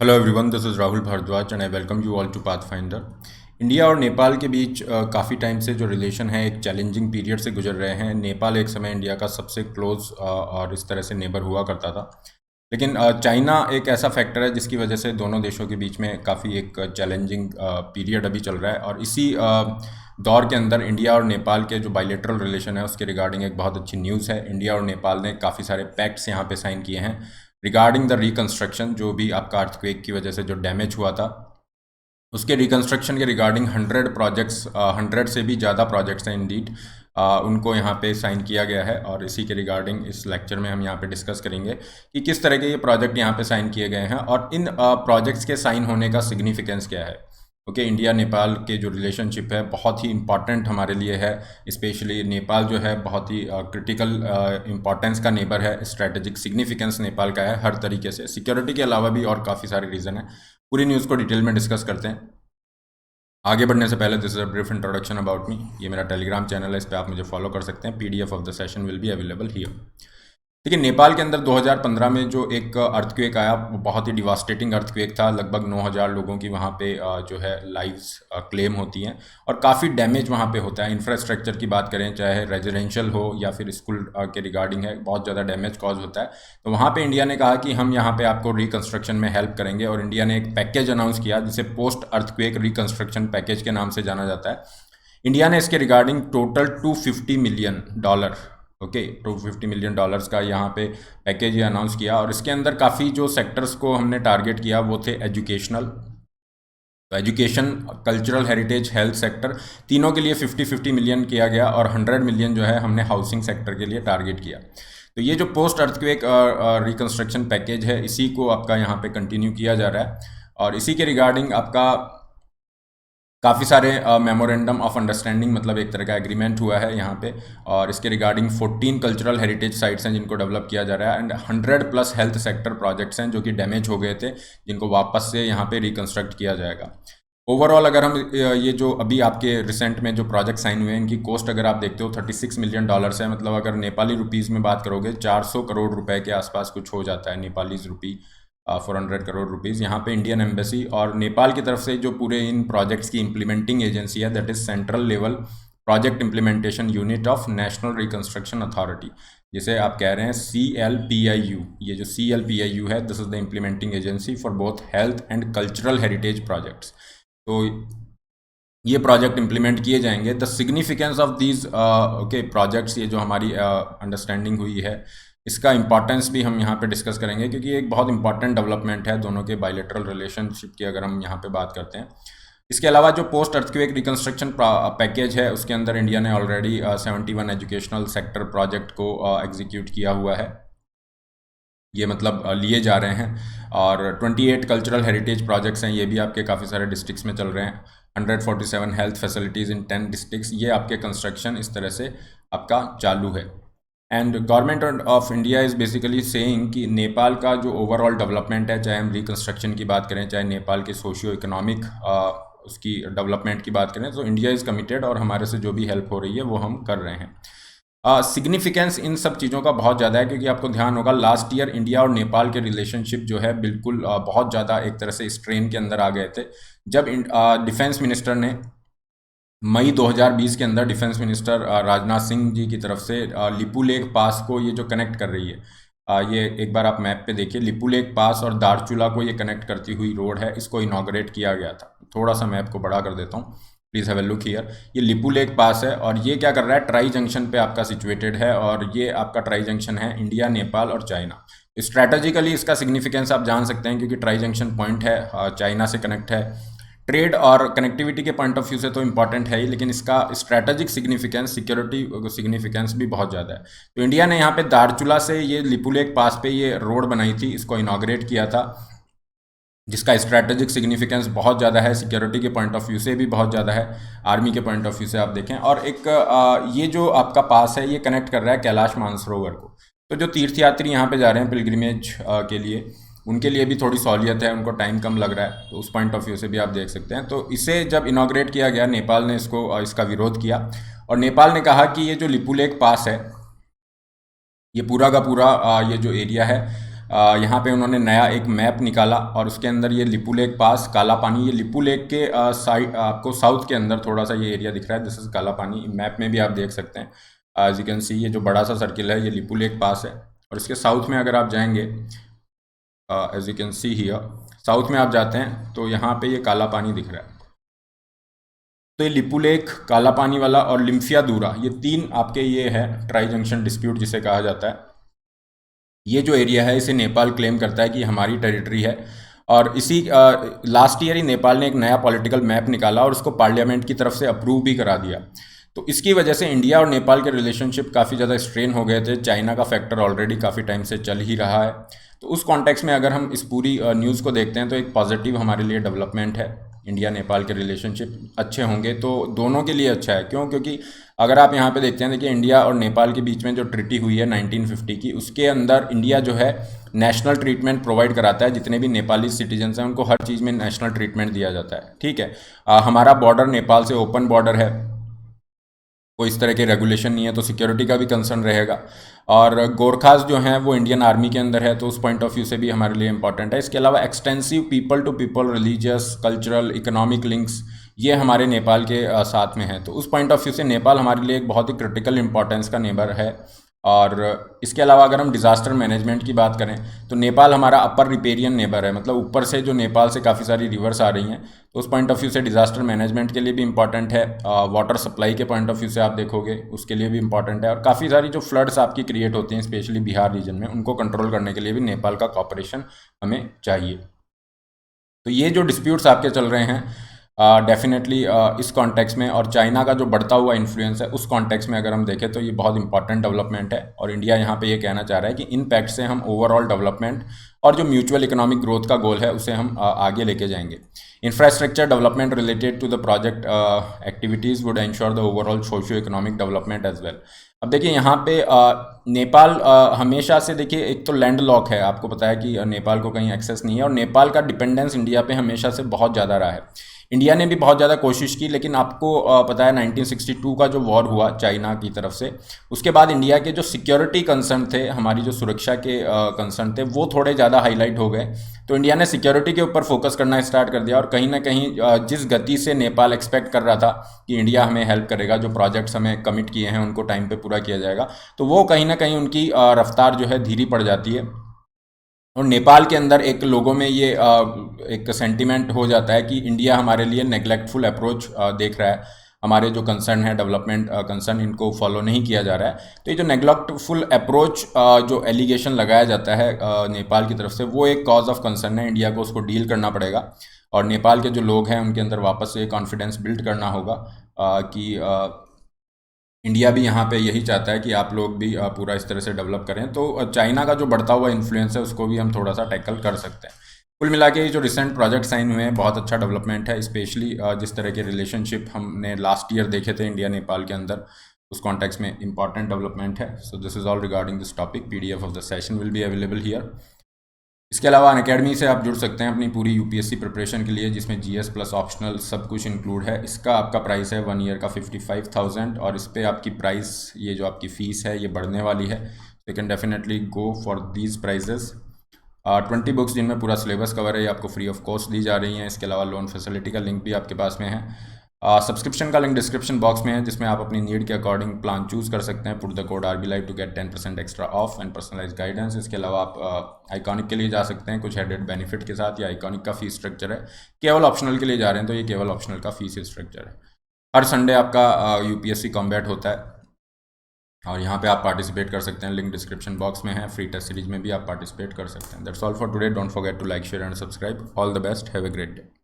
Hello everyone, this is Rahul Bhardwaj and I welcome you all to Pathfinder. India और नेपाल के बीच काफ़ी time से जो रिलेशन है एक चैलेंजिंग पीरियड से गुजर रहे हैं। नेपाल एक समय इंडिया का सबसे क्लोज और इस तरह से नेबर हुआ करता था, लेकिन चाइना एक ऐसा फैक्टर है जिसकी वजह से दोनों देशों के बीच में काफ़ी एक चैलेंजिंग पीरियड अभी चल रहा है। और इसी दौर के अंदर इंडिया और नेपाल के जो बायलैटरल रिलेशन है उसके रिगार्डिंग एक बहुत अच्छी न्यूज़ है। इंडिया और नेपाल ने काफ़ी सारे पैक्ट्स यहाँ पे साइन किए हैं रिगार्डिंग द रिकंस्ट्रक्शन। जो भी आपका अर्थक्वेक की वजह से जो डैमेज हुआ था उसके रिकंस्ट्रक्शन के रिगार्डिंग 100 प्रोजेक्ट्स, 100 से भी ज़्यादा प्रोजेक्ट्स हैं इंडीड, उनको यहाँ पे साइन किया गया है। और इसी के रिगार्डिंग इस लेक्चर में हम यहाँ पे डिस्कस करेंगे कि किस तरह के ये प्रोजेक्ट यहाँ पे साइन किए गए हैं और इन प्रोजेक्ट्स के साइन होने का सिग्निफिकेंस क्या है। ओके, इंडिया नेपाल के जो रिलेशनशिप है बहुत ही इंपॉर्टेंट हमारे लिए है। स्पेशली नेपाल जो है बहुत ही क्रिटिकल इंपॉर्टेंस का नेबर है। स्ट्रैटेजिक सिग्निफिकेंस नेपाल का है हर तरीके से, सिक्योरिटी के अलावा भी और काफ़ी सारे रीज़न है। पूरी न्यूज़ को डिटेल में डिस्कस करते हैं। आगे बढ़ने से पहले this is a brief introduction about me. ये मेरा टेलीग्राम चैनल है, इस पर आप मुझे फॉलो कर सकते हैं। PDF of the session will be available here. देखिए, नेपाल के अंदर 2015 में जो एक अर्थक्वेक आया वो बहुत ही डिवास्टेटिंग अर्थक्वेक था। लगभग 9000 लोगों की वहाँ पे जो है लाइव्स क्लेम होती हैं और काफ़ी डैमेज वहाँ पे होता है। इंफ्रास्ट्रक्चर की बात करें, चाहे रेजिडेंशियल हो या फिर स्कूल के रिगार्डिंग है, बहुत ज़्यादा डैमेज कॉज होता है। तो वहाँ पे इंडिया ने कहा कि हम यहाँ पे आपको रिकंस्ट्रक्शन में हेल्प करेंगे और इंडिया ने एक पैकेज अनाउंस किया जिसे पोस्ट अर्थक्वेक रिकंस्ट्रक्शन पैकेज के नाम से जाना जाता है। इंडिया ने इसके regarding total $250 million, okay, $250 million का यहाँ पे पैकेज ये अनाउंस किया। और इसके अंदर काफ़ी जो सेक्टर्स को हमने टारगेट किया वो थे एजुकेशनल, तो education, cultural heritage, health sector, तीनों के लिए 50-50 मिलियन किया गया और 100 मिलियन जो है हमने हाउसिंग सेक्टर के लिए टारगेट किया। तो ये जो पोस्ट अर्थक्वेक रिकंस्ट्रक्शन पैकेज है इसी को आपका यहाँ पे कंटिन्यू किया जा रहा है। और इसी के रिगार्डिंग आपका काफ़ी सारे मेमोरेंडम ऑफ अंडरस्टैंडिंग, मतलब एक तरह का एग्रीमेंट हुआ है यहाँ पे। और इसके रिगार्डिंग 14 कल्चरल हेरिटेज साइट्स हैं जिनको डेवलप किया जा रहा है एंड 100+ हेल्थ सेक्टर प्रोजेक्ट्स हैं जो कि डैमेज हो गए थे, जिनको वापस से यहाँ पे रिकंस्ट्रक्ट किया जाएगा। ओवरऑल अगर हम ये जो अभी आपके रिसेंट में जो प्रोजेक्ट साइन हुए हैं इनकी कॉस्ट अगर आप देखते हो $36 मिलियन है। मतलब अगर नेपाली रुपीज़ में बात करोगे 400 करोड़ रुपए के आसपास कुछ हो जाता है नेपाली रुपी, 400 करोड़ रुपीज़। यहाँ पे इंडियन एम्बेसी और नेपाल की तरफ से जो पूरे इन प्रोजेक्ट्स की इम्प्लीमेंटिंग एजेंसी है that is central level project implementation unit of national reconstruction authority, जिसे आप कह रहे हैं CLPIU। ये जो CLPIU है this is the implementing agency for both health and cultural heritage projects. तो ये प्रोजेक्ट इंप्लीमेंट किए जाएंगे। The significance of these okay projects, ये जो हमारी अंडरस्टैंडिंग हुई है इसका इंपॉर्टेंस भी हम यहाँ पे डिस्कस करेंगे क्योंकि ये एक बहुत इंपॉर्टेंट डेवलपमेंट है दोनों के बायलैटरल रिलेशनशिप की अगर हम यहाँ पे बात करते हैं। इसके अलावा जो पोस्ट अर्थक्वेक रिकंस्ट्रक्शन पैकेज है उसके अंदर इंडिया ने ऑलरेडी 71 एजुकेशनल सेक्टर प्रोजेक्ट को एग्जीक्यूट किया हुआ है, ये मतलब लिए जा रहे हैं। और 28 कल्चरल हेरिटेज प्रोजेक्ट्स हैं, ये भी आपके काफ़ी सारे डिस्ट्रिक्ट्स में चल रहे हैं। 147 हेल्थ फैसिलिटीज़ इन 10 डिस्ट्रिक्ट्स, ये आपके कंस्ट्रक्शन इस तरह से आपका चालू है। And government of India is basically saying कि नेपाल का जो ओवरऑल डेवलपमेंट है, चाहे हम रिकंस्ट्रक्शन की बात करें चाहे नेपाल के सोशियो इकोनॉमिक उसकी डेवलपमेंट की बात करें, तो इंडिया इज़ कमिटेड और हमारे से जो भी हेल्प हो रही है वो हम कर रहे हैं। सिग्निफिकेंस इन सब चीज़ों का बहुत ज़्यादा है क्योंकि आपको ध्यान होगा लास्ट ईयर इंडिया और नेपाल के रिलेशनशिप जो है बिल्कुल बहुत ज़्यादा एक तरह से स्ट्रेन के अंदर आ गए थे जब डिफेंस मिनिस्टर ने मई 2020 के अंदर डिफेंस मिनिस्टर राजनाथ सिंह जी की तरफ से लिपुलेख पास को, ये जो कनेक्ट कर रही है, ये एक बार आप मैप पे देखिए, लिपुलेख पास और दारचूला को ये कनेक्ट करती हुई रोड है, इसको इनॉग्रेट किया गया था। थोड़ा सा मैप को बड़ा कर देता हूँ, please have a look here. ये लिपुलेख पास है और ये क्या कर रहा है, ट्राई जंक्शन पे आपका सिचुएटेड है और ये आपका ट्राई जंक्शन है इंडिया, नेपाल और चाइना। स्ट्रैटेजिकली इसका सिग्निफिकेंस आप जान सकते हैं क्योंकि ट्राई जंक्शन पॉइंट है, चाइना से कनेक्ट है। ट्रेड और कनेक्टिविटी के पॉइंट ऑफ व्यू से तो इंपॉर्टेंट है ही, लेकिन इसका स्ट्रैटेजिक सिग्निफिकेंस, सिक्योरिटी सिग्निफिकेंस भी बहुत ज़्यादा है। तो इंडिया ने यहाँ पे दारचूला से ये लिपुलेख पास पे ये रोड बनाई थी, इसको इनॉग्रेट किया था, जिसका स्ट्रैटेजिक सिग्निफिकेंस बहुत ज़्यादा है, सिक्योरिटी के पॉइंट ऑफ व्यू से भी बहुत ज़्यादा है, आर्मी के पॉइंट ऑफ व्यू से आप देखें। और एक ये जो आपका पास है ये कनेक्ट कर रहा है कैलाश मानसरोवर को। तो जो तीर्थयात्री यहाँ पे जा रहे हैं पिलग्रिमेज के लिए, उनके लिए भी थोड़ी सहूलियत है, उनको टाइम कम लग रहा है, तो उस पॉइंट ऑफ व्यू से भी आप देख सकते हैं। तो इसे जब इनॉग्रेट किया गया, नेपाल ने इसको इसका विरोध किया और नेपाल ने कहा कि ये जो लिपुलेख पास है ये पूरा का पूरा ये जो एरिया है यहाँ पे उन्होंने नया एक मैप निकाला और उसके अंदर ये लिपू लेक पास, काला पानी, ये लिपू लेक के साइड आपको साउथ के अंदर थोड़ा सा ये एरिया दिख रहा है, दिस इज काला पानी। मैप में भी आप देख सकते हैं, एज यू कैन सी ये जो बड़ा सा सर्किल है ये लिपू लेक पास है। और इसके साउथ में अगर आप जाएंगे, as you can see here, south में आप जाते हैं तो यहाँ पे ये काला पानी दिख रहा है। तो ये लिपू लेक, काला पानी वाला और लिम्फिया दूरा, ये तीन आपके ये है ट्राई जंक्शन डिस्प्यूट जिसे कहा जाता है। ये जो एरिया है इसे नेपाल क्लेम करता है कि हमारी टेरिटरी है। और इसी लास्ट ईयर ही नेपाल ने एक नया पॉलिटिकल मैप निकाला और उसको पार्लियामेंट की तरफ से अप्रूव भी करा दिया। तो इसकी वजह से इंडिया और नेपाल के रिलेशनशिप काफ़ी ज़्यादा स्ट्रेन हो गए थे। चाइना का फैक्टर ऑलरेडी काफ़ी टाइम से चल ही रहा है। तो उस कॉन्टेक्स्ट में अगर हम इस पूरी न्यूज़ को देखते हैं तो एक पॉजिटिव हमारे लिए डेवलपमेंट है। इंडिया नेपाल के रिलेशनशिप अच्छे होंगे तो दोनों के लिए अच्छा है। क्यों? क्योंकि अगर आप यहाँ पे देखते हैं, देखिए इंडिया और नेपाल के बीच में जो ट्रीटी हुई है 1950 की, उसके अंदर इंडिया जो है नेशनल ट्रीटमेंट प्रोवाइड कराता है। जितने भी नेपाली सिटीजन्स हैं उनको हर चीज़ में नेशनल ट्रीटमेंट दिया जाता है, ठीक है। हमारा बॉर्डर नेपाल से ओपन बॉर्डर है, कोई इस तरह के रेगुलेशन नहीं है, तो सिक्योरिटी का भी कंसर्न रहेगा। और गोरखास जो हैं वो इंडियन आर्मी के अंदर है, तो उस पॉइंट ऑफ व्यू से भी हमारे लिए इंपॉर्टेंट है। इसके अलावा extensive people to people, religious, cultural, economic links ये हमारे नेपाल के साथ में है। तो उस पॉइंट ऑफ व्यू से नेपाल हमारे लिए एक बहुत ही क्रिटिकल इंपॉर्टेंस का नेबर है। और इसके अलावा अगर हम डिज़ास्टर मैनेजमेंट की बात करें तो नेपाल हमारा अपर रिपेरियन नेबर है, मतलब ऊपर से जो नेपाल से काफ़ी सारी रिवर्स आ रही हैं, तो उस पॉइंट ऑफ व्यू से डिज़ास्टर मैनेजमेंट के लिए भी इंपॉर्टेंट है। वाटर सप्लाई के पॉइंट ऑफ व्यू से आप देखोगे उसके लिए भी इंपॉर्टेंट है। और काफ़ी सारी जो फ्लड्स आपकी क्रिएट होती हैं स्पेशली बिहार रीजन में, उनको कंट्रोल करने के लिए भी नेपाल का कॉपरेशन हमें चाहिए। तो ये जो डिस्प्यूट्स आपके चल रहे हैं डेफिनेटली इस कॉन्टेक्स्ट में, और चाइना का जो बढ़ता हुआ इन्फ्लुएंस है उस कॉन्टेक्स्ट में अगर हम देखें तो ये बहुत इंपॉर्टेंट डेवलपमेंट है। और इंडिया यहाँ पे ये कहना चाह रहा है कि इन पैक्ट से हम ओवरऑल डेवलपमेंट और जो म्यूचुअल इकोनॉमिक ग्रोथ का गोल है उसे हम आगे लेके जाएंगे। Infrastructure development related to the project activities would ensure the overall socio economic development as well. अब देखिए यहाँ पे नेपाल हमेशा से, देखिए एक तो लैंड लॉक है, आपको पता है कि नेपाल को कहीं एक्सेस नहीं है, और नेपाल का डिपेंडेंस इंडिया पे हमेशा से बहुत ज़्यादा रहा है। इंडिया ने भी बहुत ज़्यादा कोशिश की, लेकिन आपको पता है 1962 का जो वॉर हुआ चाइना की तरफ से, उसके बाद इंडिया के जो सिक्योरिटी कंसर्न थे, हमारी जो सुरक्षा के कंसर्न थे, वो थोड़े ज़्यादा हाईलाइट हो गए। तो इंडिया ने सिक्योरिटी के ऊपर फोकस करना स्टार्ट कर दिया। और कहीं ना कहीं जिस गति से नेपाल एक्सपेक्ट कर रहा था कि इंडिया हमें हेल्प करेगा, जो प्रोजेक्ट्स हमें कमिट किए हैं उनको टाइम पे पूरा किया जाएगा, तो वो कहीं ना कहीं उनकी रफ्तार जो है धीरे पड़ जाती है। और नेपाल के अंदर एक लोगों में ये एक सेंटीमेंट हो जाता है कि इंडिया हमारे लिए नेग्लेक्टफुल अप्रोच देख रहा है, हमारे जो कंसर्न है डेवलपमेंट कंसर्न, इनको फॉलो नहीं किया जा रहा है। तो ये जो नेग्लेक्टफुल अप्रोच जो एलिगेशन लगाया जाता है नेपाल की तरफ से, वो एक कॉज ऑफ कंसर्न है। इंडिया को उसको डील करना पड़ेगा और नेपाल के जो लोग हैं उनके अंदर वापस से कॉन्फिडेंस बिल्ड करना होगा कि इंडिया भी यहाँ पे यही चाहता है कि आप लोग भी पूरा इस तरह से डेवलप करें। तो चाइना का जो बढ़ता हुआ इन्फ्लुएंस है उसको भी हम थोड़ा सा टैकल कर सकते हैं। कुल मिला के जो रिसेंट प्रोजेक्ट साइन हुए हैं बहुत अच्छा डेवलपमेंट है, स्पेशली जिस तरह के रिलेशनशिप हमने लास्ट ईयर देखे थे इंडिया नेपाल के अंदर, उस कॉन्टेक्स्ट में इंपॉर्टेंट डेवलपमेंट है। So this is all regarding this topic. PDF of the session will be available here. इसके अलावा अनअकैडमी से आप जुड़ सकते हैं अपनी पूरी UPSC प्रिपरेशन के लिए, जिसमें GS प्लस ऑप्शनल सब कुछ इंक्लूड है। इसका आपका प्राइस है 1 ईयर का 55,000, और इस पर आपकी प्राइस, ये जो आपकी फ़ीस है ये बढ़ने वाली है। You can definitely go for these prizes. 20 books जिनमें पूरा सिलेबस कवर है, ये आपको फ्री ऑफ कॉस्ट दी जा रही हैं। इसके अलावा लोन फैसिलिटी का लिंक भी आपके पास में है। सब्सक्रिप्शन का लिंक डिस्क्रिप्शन बॉक्स में है, जिसमें आप अपनी नीड के अकॉर्डिंग प्लान चूज कर सकते हैं। Put the code RBLive to get 10% extra off and personalize guidance. इसके अलावा आप आइकॉनिक के लिए जा सकते हैं कुछ एडेड बेनिफिट के साथ। या आइकॉनिक का फीस स्ट्रक्चर है, केवल ऑप्शनल के लिए जा रहे हैं तो ये केवल ऑप्शनल का फीस स्ट्रक्चर है। हर संडे आपका UPSC कॉम्बैट होता है और यहाँ पे आप पार्टिसिपेट कर सकते हैं। लिंक डिस्क्रिप्शन बॉक्स में है। फ्री टेस्ट सीरीज में भी आप पार्टिसिपेट कर सकते हैं। That's all for today. Don't forget to like, share and subscribe. All the best. Have a great day.